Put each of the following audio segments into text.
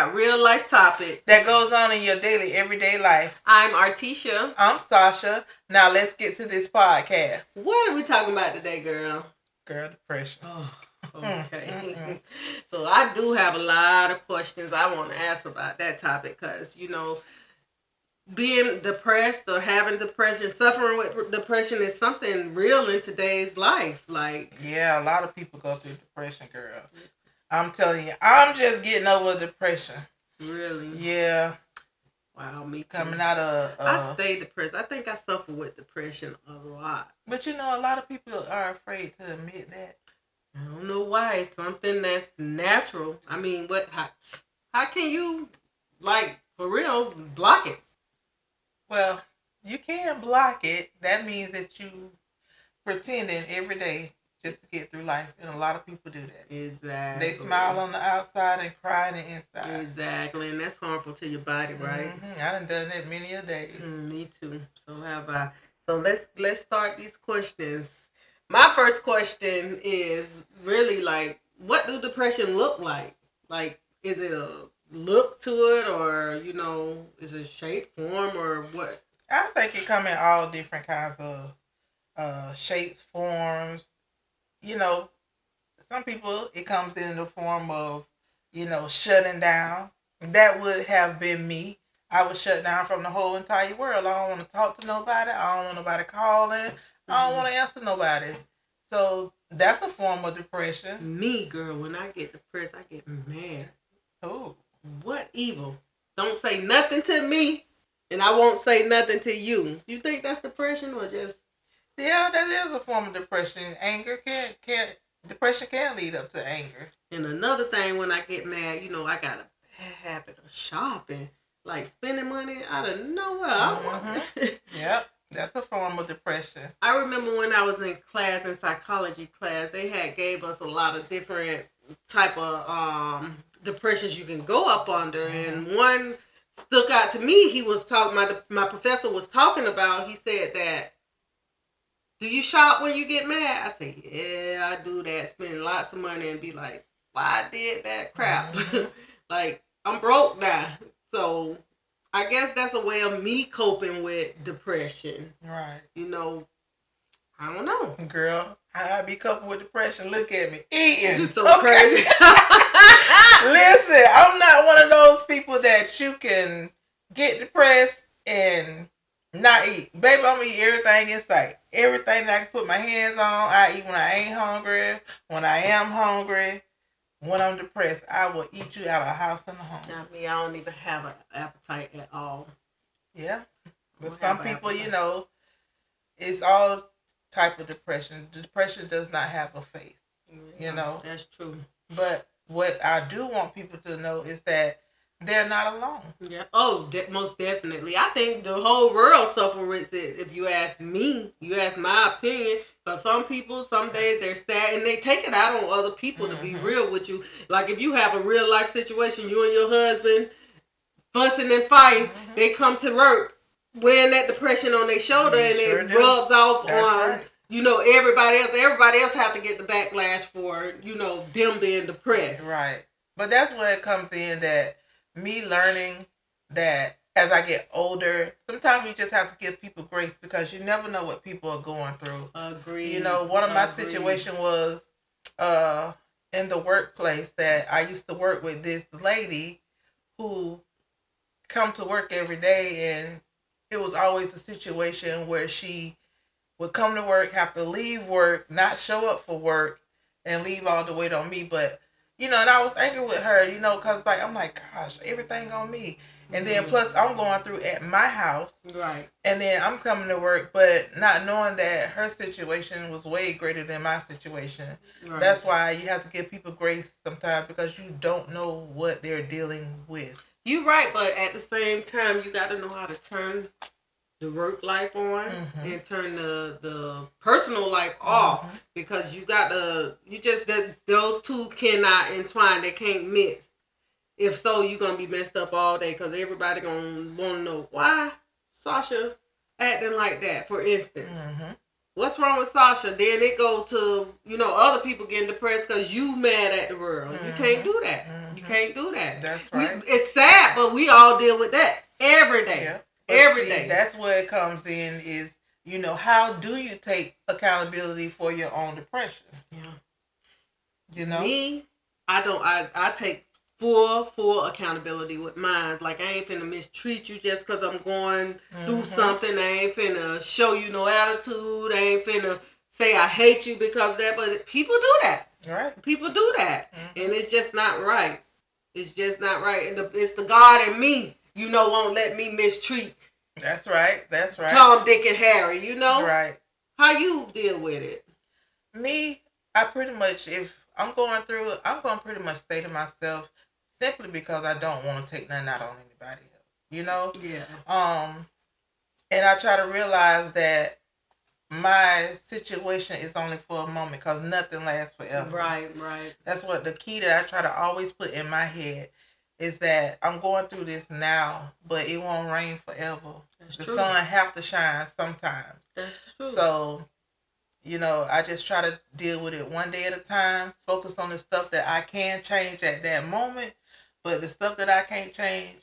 about real life topics that goes on in your daily, everyday life. I'm Artisha. I'm Sasha. Now let's get to this podcast. What are we talking about today, girl? Girl, depression. Oh, okay. So I do have a lot of questions I want to ask about that topic because, being depressed or having depression, suffering with depression is something real in today's life. Yeah, a lot of people go through depression, girl. I'm telling you, I'm just getting over depression. Really? Yeah. Wow, me too. Coming out of... I stay depressed. I think I suffer with depression a lot. But a lot of people are afraid to admit that. I don't know why. It's something that's natural. I mean, how can you, for real, block it? Well, you can block it. That means that you pretending every day just to get through life. And a lot of people do that. Exactly. They smile on the outside and cry on the inside. Exactly. And that's harmful to your body, right? Mm-hmm. I done that many a days. Me too. So have I. So let's start these questions. My first question is really what do depression look like? Is it a look to it, or is it shape, form, or what? I think it come in all different kinds of shapes, forms. Some people it comes in the form of shutting down. That would have been me. I was shut down from the whole entire world. I don't want to talk to nobody. I don't want nobody calling. I don't want to answer nobody. So that's a form of depression. Me, girl, when I get depressed, I get mad. Oh. What evil? Don't say nothing to me, and I won't say nothing to you. You think that's depression or just? Yeah, that is a form of depression. Anger depression can lead up to anger. And another thing, when I get mad, I got a bad habit of shopping, spending money out of nowhere. Mm-hmm. Yep. That's a form of depression. I remember when I was in psychology class, they gave us a lot of different type of depressions you can go up under, and one stuck out to me. He was talking. My professor was talking about. He said that. Do you shop when you get mad? I say, yeah, I do that. Spend lots of money and be like, why I did that crap? I'm broke now. So I guess that's a way of me coping with depression. Right. I don't know. Girl, I be coping with depression. Look at me. Eating. You're so crazy. Listen, I'm not one of those people that you can get depressed and not eat. Baby, I'm going to eat everything in sight. Everything that I can put my hands on, I eat when I ain't hungry. When I am hungry. When I'm depressed, I will eat you out of a house and a home. I mean, I don't even have an appetite at all. Yeah. But some people, it's all type of depression. Depression does not have a face. Yeah, that's true. But what I do want people to know is that they're not alone. Yeah. Oh, most definitely. I think the whole world suffers with it. If you ask me, you ask my opinion. But some people, some days they're sad and they take it out on other people. To be real with you, if you have a real life situation, you and your husband fussing and fighting, they come to work wearing that depression on their shoulder, and it rubs off on everybody else. Everybody else have to get the backlash for them being depressed. Right. But that's where it comes in that. Me learning that as I get older, sometimes you just have to give people grace because you never know what people are going through. Agreed. One of my situations was in the workplace that I used to work with this lady who come to work every day, and it was always a situation where she would come to work, have to leave work, not show up for work, and leave all the weight on me. But and I was angry with her, because I'm like, gosh, everything on me. And then plus I'm going through at my house. Right. And then I'm coming to work, but not knowing that her situation was way greater than my situation. Right. That's why you have to give people grace sometimes because you don't know what they're dealing with. You're right, but at the same time, you got to know how to turn the work life on and turn the personal life off because those two cannot entwine. They can't mix. If so, you're going to be messed up all day because everybody going to want to know why Sasha acting like that, for instance. What's wrong with Sasha? Then it go to, other people getting depressed because you mad at the world. You can't do that. You can't do that. That's right. It's sad, but we all deal with that every day. Yeah. Every day. That's where it comes in is, how do you take accountability for your own depression? Yeah. Me, I take full accountability with mine. Like, I ain't finna mistreat you just because I'm going through something. I ain't finna show you no attitude. I ain't finna say I hate you because of that. But people do that. Right. People do that. And it's just not right. It's just not right. And it's the God in me, won't let me mistreat. That's right. That's right. Tom, Dick, and Harry, Right. How you deal with it? Me, I pretty much, if I'm going through it, I'm going to pretty much stay to myself simply because I don't want to take nothing out on anybody else, Yeah. And I try to realize that my situation is only for a moment because nothing lasts forever. Right. That's what the key that I try to always put in my head is that I'm going through this now, but it won't rain forever. That's the true. sun have to shine sometimes. That's true. So, I just try to deal with it one day at a time, focus on the stuff that I can change at that moment, but the stuff that I can't change,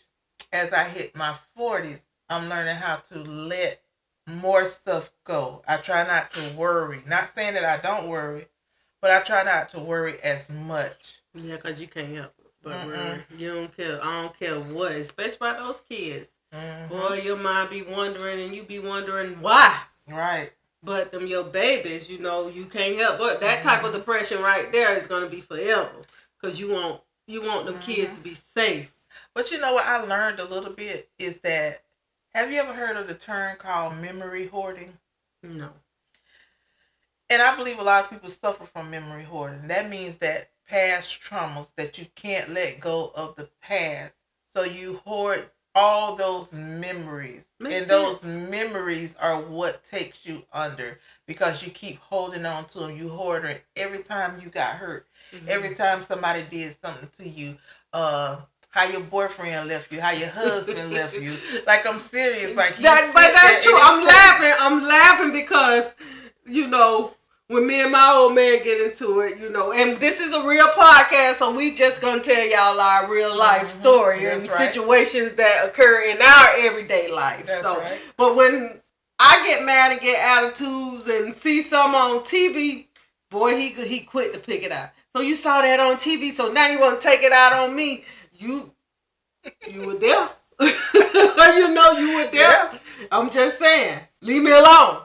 as I hit my 40s, I'm learning how to let more stuff go. I try not to worry. Not saying that I don't worry, but I try not to worry as much. Yeah, because you can't help it but worry. You don't care. I don't care what, especially about those kids. Boy, your mind be wondering and you be wondering why. Right. But them your babies, you can't help. But that type of depression right there is going to be forever. Because you want them kids to be safe. But what I learned a little bit is that, have you ever heard of the term called memory hoarding? No. And I believe a lot of people suffer from memory hoarding. That means that past traumas that you can't let go of the past. So you hoard all those memories. And those memories are what takes you under because you keep holding on to them. You hoard it every time you got hurt. Every time somebody did something to you. How your boyfriend left you, how your husband left you. Like, I'm serious. Like, but that's true. I'm laughing because, when me and my old man get into it, and this is a real podcast, so we just gonna tell y'all our real life story and situations that occur in our everyday life. That's right. But when I get mad and get attitudes and see some on TV, boy, he quit to pick it out. So you saw that on TV, so now you want to take it out on me. You were there. You were there. Yeah. I'm just saying, leave me alone.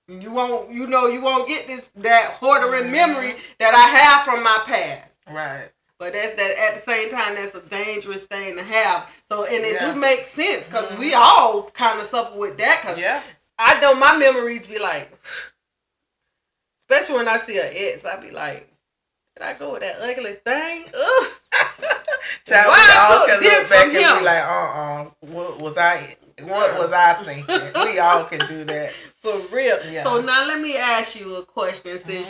You won't get that hoarding memory that I have from my past. Right. But that at the same time, that's a dangerous thing to have. So, and it do make sense because we all kind of suffer with that. Cause I know my memories be like, especially when I see an ex, I be like, did I go with that ugly thing? Ugh. Child, we all can look back and be like, what was I thinking? We all can do that. For real. Yeah. So now let me ask you a question since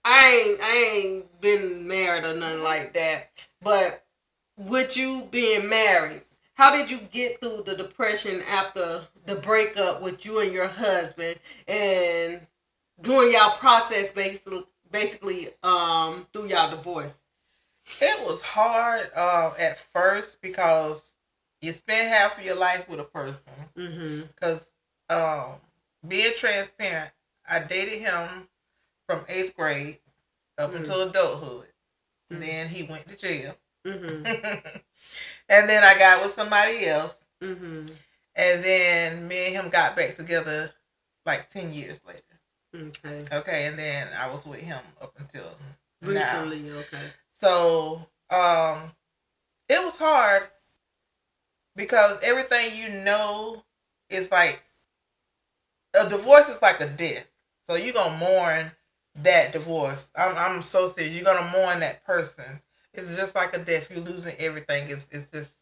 I ain't been married or nothing like that. But with you being married, how did you get through the depression after the breakup with you and your husband and during y'all process basically through y'all divorce? It was hard at first because you spend half of your life with a person. Because being transparent, I dated him from 8th grade up until adulthood. Then he went to jail. And then I got with somebody else. And then me and him got back together like 10 years later. Okay, and then I was with him up until now. Okay. So, it was hard because everything is like, a divorce is like a death. So you're going to mourn that divorce. I'm so serious. You're going to mourn that person. It's just like a death. You're losing everything. It's just,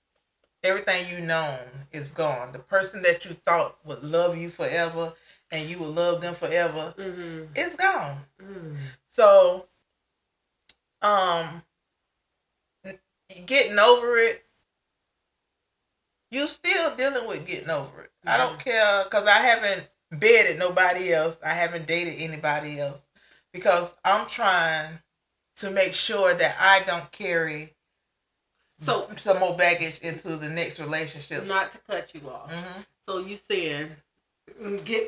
everything you known is gone. The person that you thought would love you forever and you would love them forever, it's gone. So, getting over it, you still dealing with getting over it. I don't care because I haven't bedded nobody else. I haven't dated anybody else because I'm trying to make sure that I don't carry So some more baggage into the next relationship. not to cut you off. Mm-hmm. So you saying,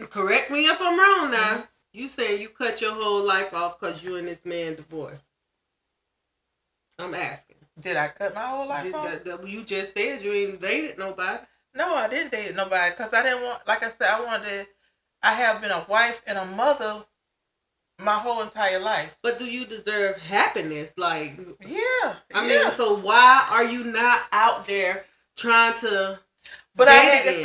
correct me if I'm wrong now. Mm-hmm. You saying you cut your whole life off because you and this man divorced? I'm asking. Did I cut my whole life off? You just said you ain't dated nobody. No, I didn't date nobody because I didn't want. Like I said, I have been a wife and a mother my whole entire life. But do you deserve happiness? Like, yeah. I mean, so why are you not out there trying to? But I had to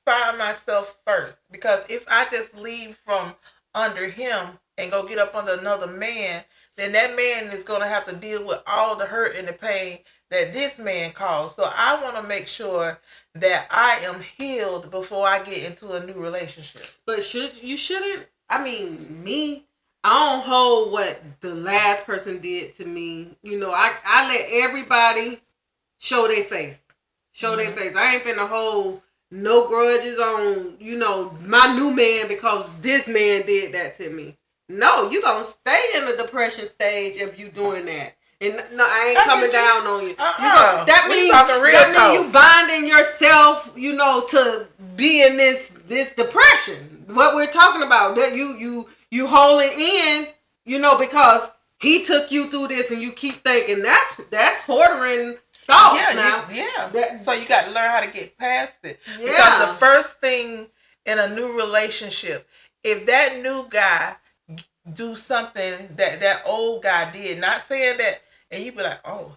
find myself first, because if I just leave from under him and go get up under another man, then that man is going to have to deal with all the hurt and the pain that this man caused. So I want to make sure that I am healed before I get into a new relationship. But shouldn't. I mean, I don't hold what the last person did to me. You know, I let everybody show their face. Their face. I ain't finna hold no grudges on, my new man because this man did that to me. No, you gonna stay in the depression stage if you doing that. And no, I ain't coming down on you. That means you binding yourself, to be in this depression. What we're talking about, that you holding in, because he took you through this, and you keep thinking that's hoarding thoughts now. So you got to learn how to get past it. Yeah. Because the first thing in a new relationship, if that new guy do something that old guy did, not saying that, and you be like, oh,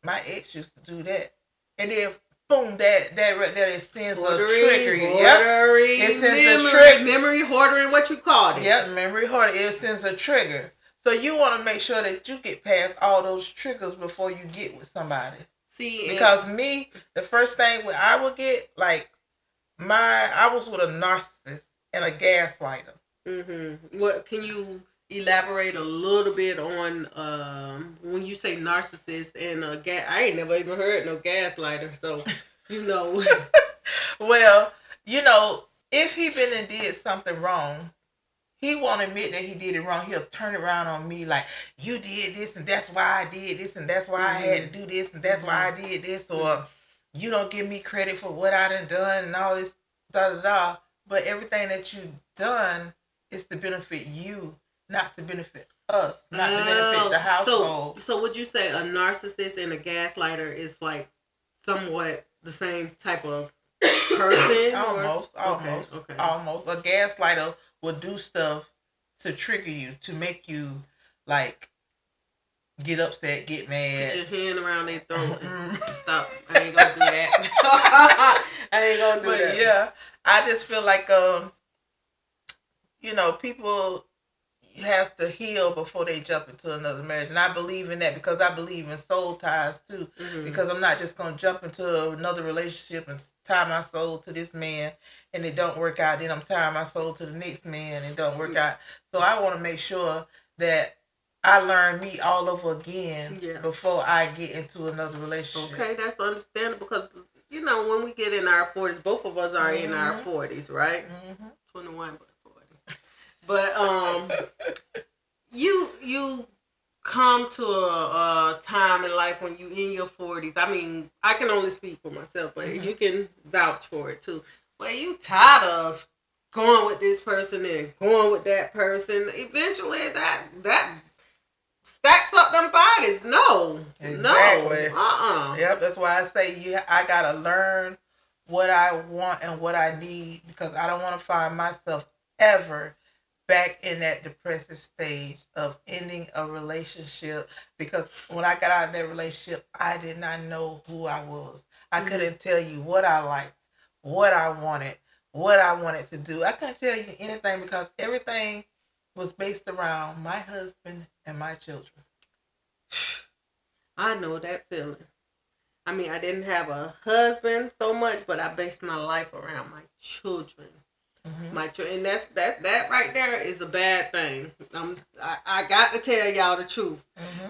my ex used to do that, and then boom, that right there, it sends a trigger. It sends a trigger. Memory hoarding, what you call it? Yep, memory hoarding. It sends a trigger. So you want to make sure that you get past all those triggers before you get with somebody. See, because me, the first thing I would get, like, I was with a narcissist and a gaslighter. Mm-hmm. What can you elaborate a little bit on when you say narcissist and I ain't never even heard no gaslighter, so Well, if he been and did something wrong, he won't admit that he did it wrong. He'll turn around on me like, you did this and that's why I did this and that's why I had to do this and that's why I did this, or you don't give me credit for what I done and all this da-da-da. But everything that you done is to benefit you, not to benefit us, not to benefit the household. So would you say a narcissist and a gaslighter is like somewhat the same type of person? Almost. A gaslighter will do stuff to trigger you, to make you like get upset, get mad. Put your hand around their throat. Stop. I ain't gonna do that. I ain't gonna do that. But yeah, I just feel like people have to heal before they jump into another marriage, and I believe in that because I believe in soul ties too. Because I'm not just gonna jump into another relationship and tie my soul to this man and it don't work out, then I'm tying my soul to the next man and it don't work out. So I want to make sure that I learn me all over again before I get into another relationship. Okay, that's understandable because when we get in our 40s, both of us are in our 40s, right? 21 but 40. But you come to a time in life when you in your 40s. I mean, I can only speak for myself, but you can vouch for it too. Well, you tired of going with this person and going with that person. Eventually, that stacks up them bodies. No, exactly. No, Yep, that's why I say I gotta learn what I want and what I need, because I don't want to find myself ever back in that depressive stage of ending a relationship, because when I got out of that relationship, I did not know who I was. I couldn't tell you what I liked, what I wanted to do. I couldn't tell you anything because everything was based around my husband and my children. I know that feeling. I mean, I didn't have a husband so much, but I based my life around my children. My children, and that right there is a bad thing. I got to tell y'all the truth.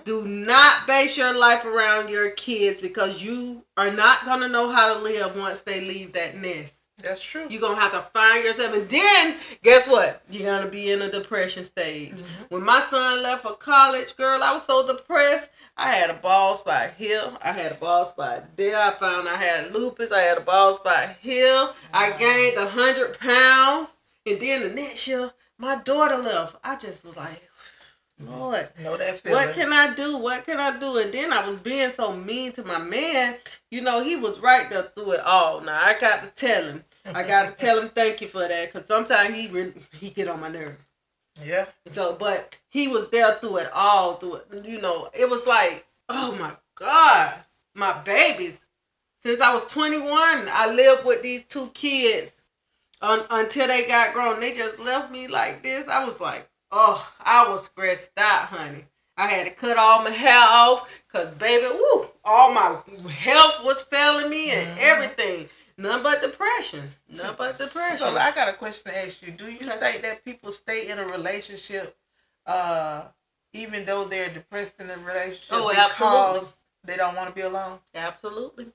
Do not base your life around your kids, because you are not gonna know how to live once they leave that nest. That's true. You're going to have to find yourself. And then, guess what? You're going to be in a depression stage. Mm-hmm. When my son left for college, girl, I was so depressed. I had a bald spot here. I had a bald spot there. I found I had lupus. I had a bald spot here. Wow. I gained 100 pounds. And then the next year, my daughter left. I just was like, Lord, know that feeling. What can I do? What can I do? And then I was being so mean to my man. You know, he was right there through it all. Now, I got to tell him. I got to tell him thank you for that. Because sometimes he get on my nerve. Yeah. So, but he was there through it all. Through it. You know, it was like, oh, my God. My babies. Since I was 21, I lived with these 2 kids until they got grown. They just left me like this. I was like, oh, I was stressed out, honey. I had to cut all my hair off because, baby, woo, all my health was failing me and everything. None but depression. None but depression. So I got a question to ask you. Do you think that people stay in a relationship even though they're depressed in a relationship because they don't want to be alone? Absolutely.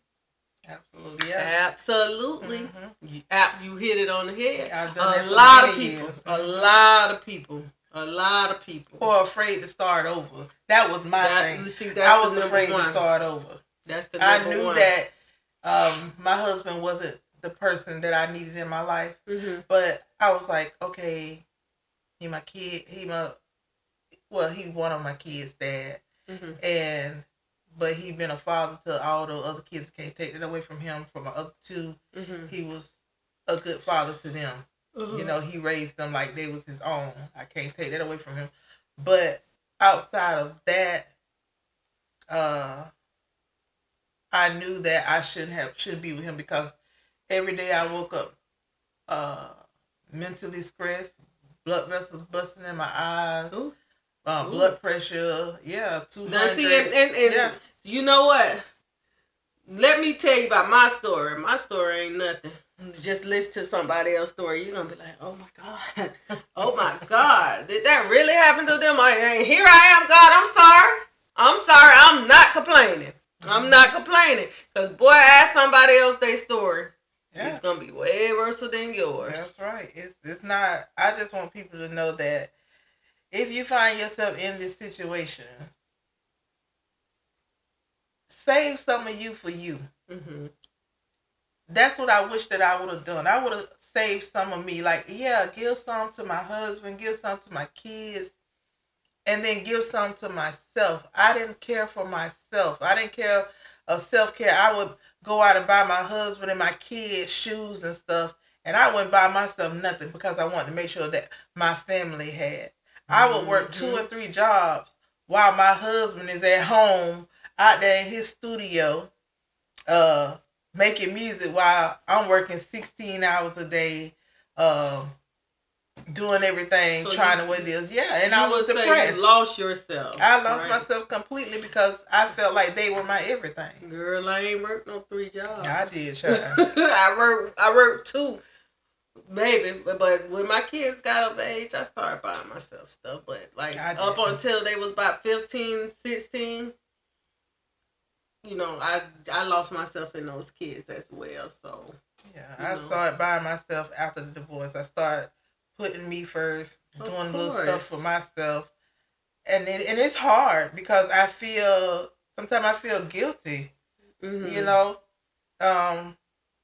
Absolutely, yeah. Absolutely. Mm-hmm. You hit it on the head. A lot of people. A lot of people. A lot of people. Or afraid to start over. That was my thing. See, I was afraid to start over. That's the number I knew one. that my husband wasn't the person that I needed in my life. Mm-hmm. But I was like, okay, he my kid. He one of my kids' dad. Mm-hmm. But he been a father to all the other kids. Can't take that away from him. From my other 2, mm-hmm. He was a good father to them. Mm-hmm. You know, he raised them like they was his own. I can't take that away from him. But outside of that, I knew that I shouldn't be with him because every day I woke up mentally stressed, blood vessels busting in my eyes. Ooh. Blood pressure, 200. Now, see, and you know what? Let me tell you about my story. My story ain't nothing. Just listen to somebody else's story. You're going to be like, oh, my God. Oh, my God. Did that really happen to them? Here I am, God. I'm sorry. I'm not complaining. I'm not complaining. Because, boy, ask somebody else their story. Yeah. It's going to be way worse than yours. That's right. It's not. I just want people to know that if you find yourself in this situation, save some of you for you. Mm-hmm. That's what I wish that I would have done. I would have saved some of me. Like, give some to my husband, give some to my kids, and then give some to myself. I didn't care for myself. I didn't care of self-care. I would go out and buy my husband and my kids shoes and stuff, and I wouldn't buy myself nothing because I wanted to make sure that my family had. I would work 2 or 3 jobs while my husband is at home out there in his studio making music while I'm working 16 hours a day doing everything, so trying to what it is. Yeah, and I was depressed. You lost yourself. I lost myself completely because I felt like they were my everything. Girl, I ain't worked no 3 jobs. I did, child. I worked 2. Baby, but when my kids got of age, I started buying myself stuff. But like up until they was about 15, 16, you know, I lost myself in those kids as well. So I started buying myself after the divorce. I started putting me first, doing little stuff for myself, and it's hard because sometimes I feel guilty. Mm-hmm. You know.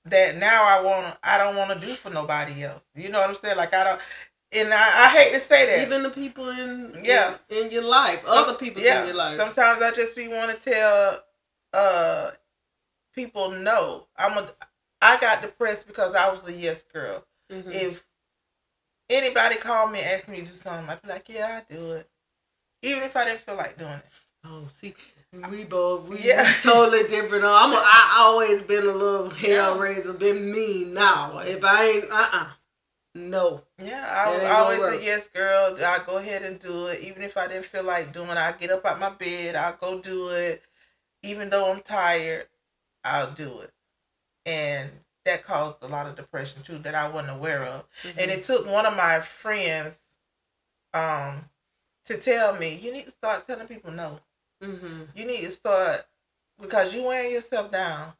That now I don't want to do for nobody else. You know what I'm saying? Like I hate to say that. Even the people in your life, other people in your life. Sometimes I just want to tell people no. I got depressed because I was a yes girl. Mm-hmm. If anybody called me and asked me to do something, I'd be like, yeah, I do it, even if I didn't feel like doing it. Oh, see. We totally different. I always been a little hell raiser, been mean. Now, if I ain't, no. Yeah, I was always a yes girl. I go ahead and do it, even if I didn't feel like doing it. I get up out my bed, I'll go do it, even though I'm tired. I'll do it, and that caused a lot of depression too that I wasn't aware of. Mm-hmm. And it took one of my friends, to tell me, you need to start telling people no. Mm-hmm. You need to start, because you wearing yourself down.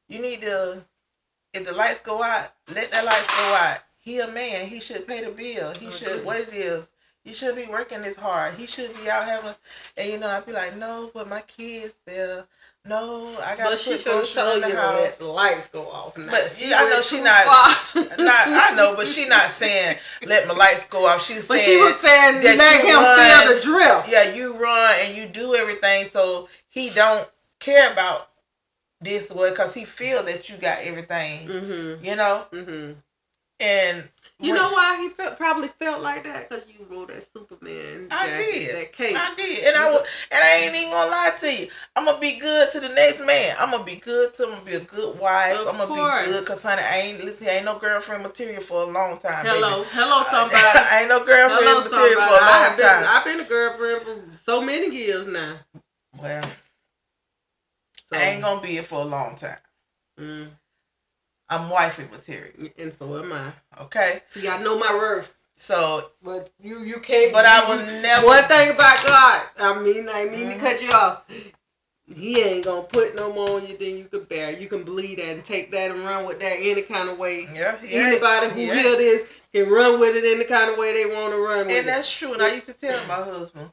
You need to if the lights go out, let that lights go out. He a man. He should pay the bill. He should, what it is. He should be working this hard. He should be out having, and I'd be like, no, but my kids, they're, no, I got to put groceries in the house. Let the lights go off. Now. But I know she not, I know, but she not saying let my lights go off. She's saying, she was saying that let him feel the drift. Yeah, you run and you do everything so he don't care about this way because he feel that you got everything, and you know why he probably felt like that? Because you wore that Superman jacket, that cape. I did, and I ain't even gonna lie to you. I'm gonna be good to the next man. I'm gonna be good to him. I'm gonna be a good wife. I'm gonna be good, cause honey, I ain't no girlfriend material for a long time. Hello, baby. somebody. I ain't no girlfriend material for a long time. I've been a girlfriend for so many years now. Well, I ain't gonna be it for a long time. I'm wifey material. And so am I. Okay. See, I know my worth. So, but you can't. But I will never. One thing about God, I mean to cut you off. He ain't gonna put no more on you than you can bear. You can believe that and take that and run with that any kind of way. Yeah. Anybody who hear this can run with it any kind of way they want to run with it. And that's true. And I used to tell my husband,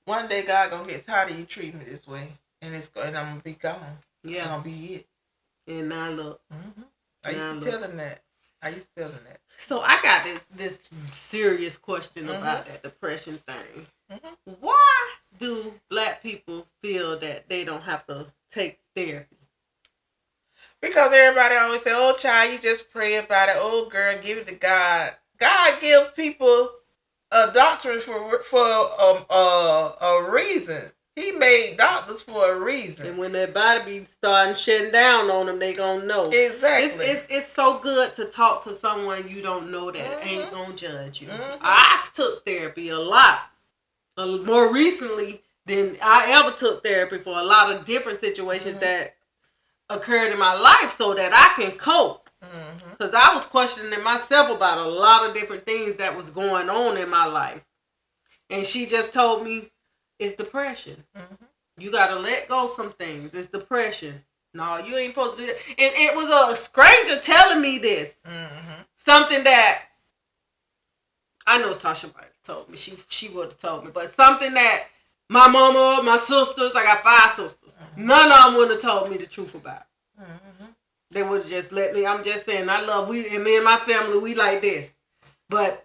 one day God gonna get tired of you treating me this way, and I'm gonna be gone. Yeah. I'm gonna be it. And now look. I used to tell him that. So I got this serious question about that depression thing. Why do black people feel that they don't have to take therapy? Because everybody always say, "Oh, child, you just pray about it. Oh, girl, give it to God." God gives people a doctrine for a reason. He made doctors for a reason. And when their body be starting shutting down on them, they gonna know. Exactly. It's so good to talk to someone you don't know that ain't gonna judge you. I've took therapy a lot. More recently than I ever took therapy for a lot of different situations that occurred in my life so that I can cope. Because I was questioning myself about a lot of different things that was going on in my life. And she just told me, it's depression. You gotta let go some things. It's depression. No, you ain't supposed to do that. And it was a stranger telling me this. Something that I know Sasha might have told me. She would have told me. But something that my mama, my sisters, I got 5 sisters. None of them would have told me the truth about. They would have just let me. I'm just saying, me and my family, we like this. But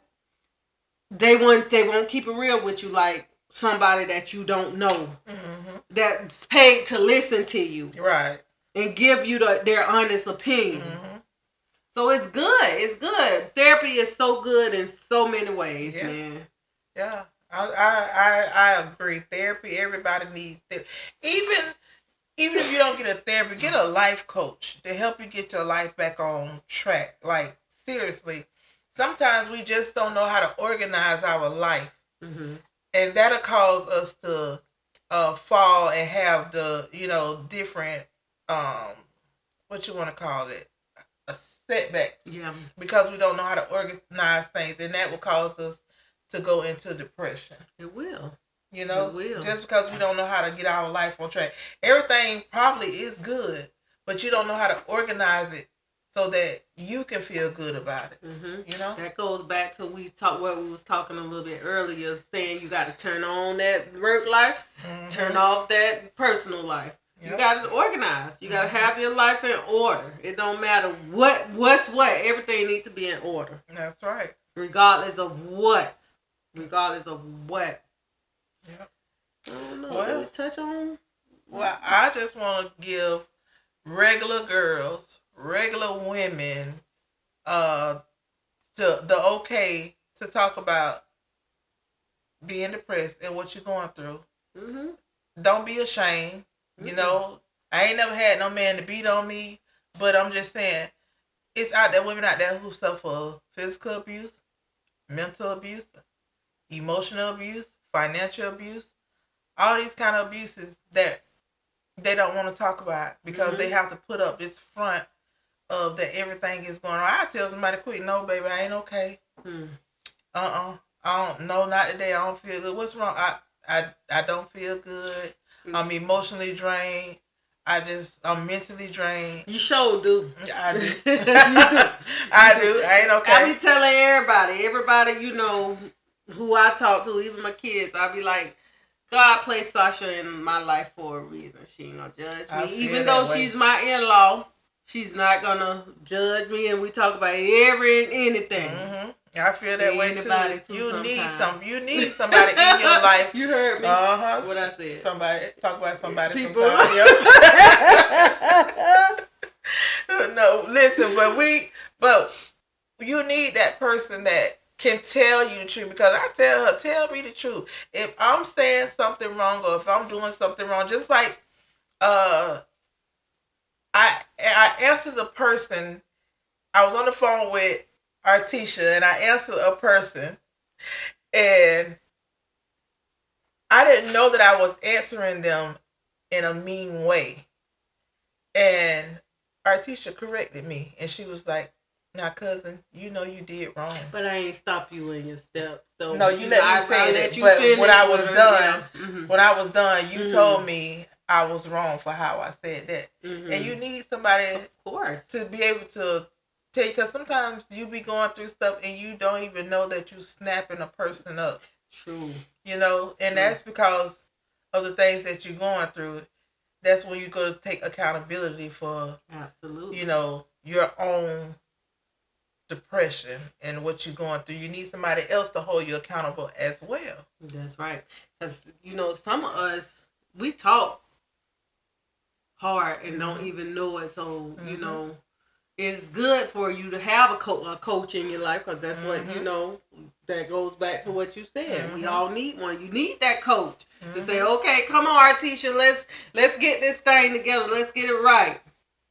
they won't keep it real with you like somebody that you don't know that's paid to listen to you, right, and give you their honest opinion. So it's good. Therapy is so good in so many ways, man. Yeah, I agree. Therapy, everybody needs therapy. Even if you don't get a therapy, get a life coach to help you get your life back on track. Like, seriously, sometimes we just don't know how to organize our life. And that'll cause us to fall and have the, different, what you want to call it, a setback. Yeah. Because we don't know how to organize things, and that will cause us to go into depression. It will. It will. Just because we don't know how to get our life on track. Everything probably is good, but you don't know how to organize it so that you can feel good about it. That goes back to what we was talking a little bit earlier, saying you got to turn on that work life, turn off that personal life. You got to organize. You got to have your life in order. It don't matter what's what. Everything needs to be in order. That's right. Regardless of what. Yep. I don't know. Can we touch on? Well, I just want to give regular girls, regular women, the okay to talk about being depressed and what you're going through. Don't be ashamed. I ain't never had no man to beat on me, but I'm just saying, it's women out there who suffer physical abuse, mental abuse, emotional abuse, financial abuse, all these kind of abuses that they don't want to talk about because they have to put up this front of that everything is going on. I tell somebody quick, no, baby, I ain't okay. I don't, no, not today. I don't feel good. What's wrong? I don't feel good. I'm emotionally drained. I'm mentally drained. You sure do. I do. You do. I do. I ain't okay. I be telling everybody, you know, who I talk to, even my kids, I be like, God placed Sasha in my life for a reason. She ain't gonna judge me. Even though she's my in-law, she's not gonna judge me, and we talk about anything. Mm-hmm. I feel that way too. You need somebody in your life. You heard me. What I said. Somebody talk about somebody. People. No, listen, but you need that person that can tell you the truth, because I tell her, tell me the truth. If I'm saying something wrong or if I'm doing something wrong, just like I answered the person. I was on the phone with Artisha and I answered a person, and I didn't know that I was answering them in a mean way. And Artisha corrected me, and she was like, "Now, cousin, you know you did wrong." But I ain't stop you in your steps. So no, you let me say it. But when I was done, you told me I was wrong for how I said that. And you need somebody, of course, to be able to tell you, because sometimes you be going through stuff and you don't even know that you snapping a person up. True. You know, and that's because of the things that you're going through. That's when you go to take accountability for, absolutely, you know, your own depression and what you're going through. You need somebody else to hold you accountable as well. That's right. Because, you know, some of us, we talk hard and don't even know it. So, you know, it's good for you to have a coach in your life, because that's what, you know, that goes back to what you said. We all need one. You need that coach to say, okay, come on, Artisha, let's get this thing together. Let's get it right.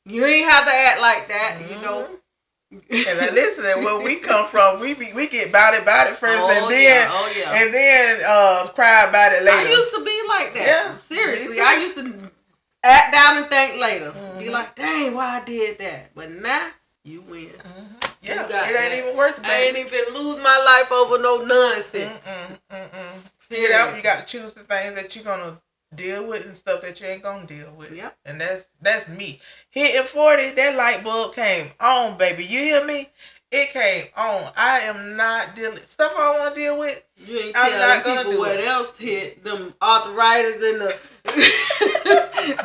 You ain't have to act like that, you know. And listen, where we come from, we get about it first, and then cry about it later. I used to be like that. Yeah, seriously, I used to act down and think later. Be like, dang, why I did that? But now you win. Yeah, it ain't even worth it. I ain't even lose my life over no nonsense. You know, you got to choose the things that you're gonna deal with and stuff that you ain't gonna deal with. Yep. And that's me. Hitting 40, that light bulb came on, baby. You hear me? It came on. I am not dealing stuff I don't want to deal with. You ain't telling people what else hit them arthritis and the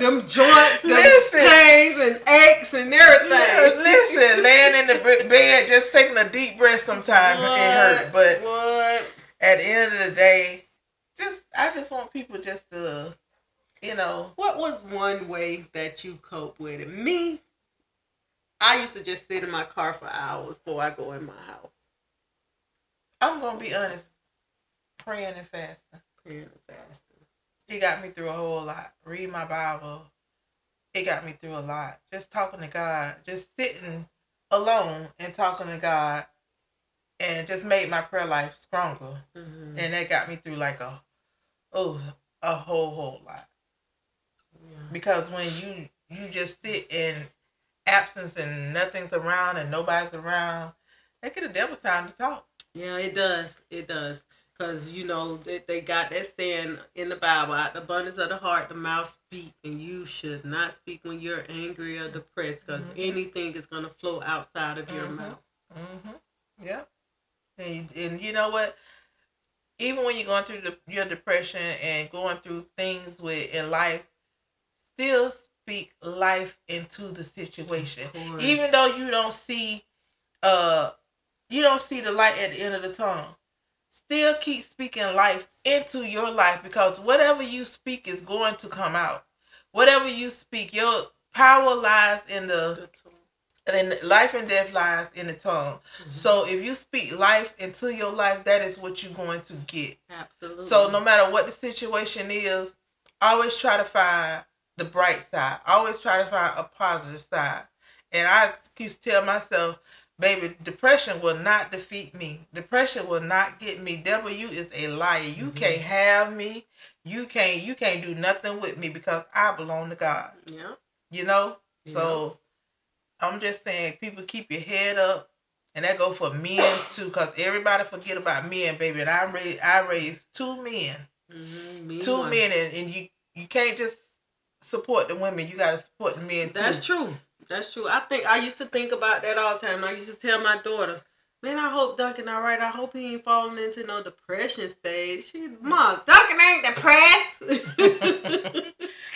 them joints, them pains and aches and everything. Listen, laying in the bed, just taking a deep breath sometimes it hurt. But at the end of the day, I just want people just to, you know. What was one way that you cope with it? Me, I used to just sit in my car for hours before I go in my house. I'm going to be honest. Praying and fasting. It got me through a whole lot. Read my Bible. It got me through a lot. Just talking to God. Just sitting alone and talking to God. And just made my prayer life stronger. And that got me through like a whole lot. Yeah. Because when you just sit in absence and nothing's around and nobody's around, that get a devil time to talk. Yeah, it does. Because, you know, they got that saying in the Bible, out the abundance of the heart, the mouth speak, and you should not speak when you're angry or depressed, because anything is going to flow outside of your mouth. Yeah. And you know what? Even when you're going through your depression and going through things in life, still speak life into the situation. Even though you don't see the light at the end of the tunnel, still keep speaking life into your life, because whatever you speak is going to come out. Whatever you speak, your power lies in and life and death lies in the tongue. So if you speak life into your life, that is what you're going to get. Absolutely. So no matter what the situation is, always try to find the bright side. Always try to find a positive side. And I used to tell myself, baby, depression will not defeat me. Depression will not get me. Devil, you is a liar. You can't have me. You can't do nothing with me, because I belong to God. Yeah. You know? Yeah. So I'm just saying, people, keep your head up. And that go for men too, because everybody forget about men, baby. And I raised two men. Two men, and you can't just support the women, you gotta support the men too. That's true. That's true. I used to think about that all the time. I used to tell my daughter, man, I hope Duncan all right. I hope he ain't falling into no depression stage. Mom, Duncan ain't depressed.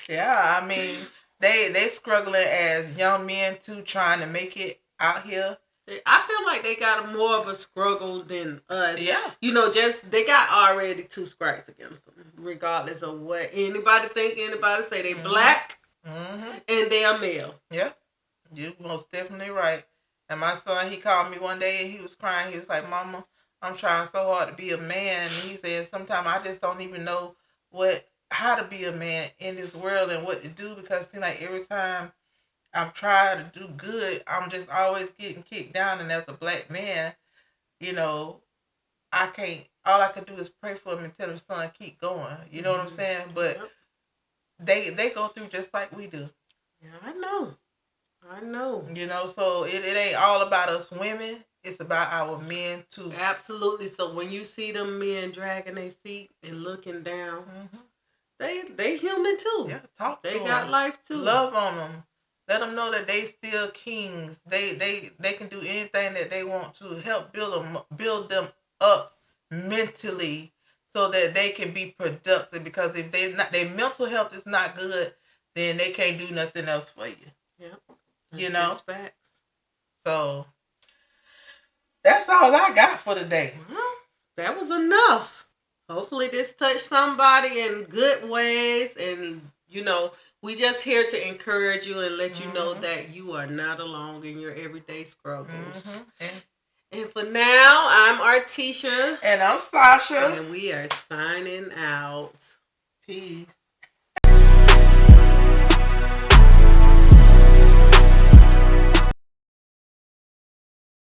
Yeah, I mean, they struggling as young men too, trying to make it out here. I feel like they got more of a struggle than us. Yeah. Just they got already 2 strikes against them, regardless of what anybody think, anybody say. They black and they are male. Yeah, you're most definitely right. And my son, he called me one day and he was crying. He was like, "Mama, I'm trying so hard to be a man." And he said, "Sometimes I just don't even know how to be a man in this world and what to do, because it seems like every time I'm trying to do good, I'm just always getting kicked down. And as a black man, I can't. All I can do is pray for him and tell him, son, keep going. You know what I'm saying? But they go through just like we do. Yeah, I know. So it ain't all about us women. It's about our men too. Absolutely. So when you see them men dragging their feet and looking down, they human too. Yeah, talk to them. They got life too. Love on them. Let them know that they still kings. They can do anything that they want to. Help build them up mentally so that they can be productive. Because if their mental health is not good, then they can't do nothing else for you. Yeah. Facts. So that's all I got for today. Well, that was enough. Hopefully this touched somebody in good ways, and we just here to encourage you and let you know that you are not alone in your everyday struggles. And for now, I'm Artisha. And I'm Sasha. And we are signing out. Peace.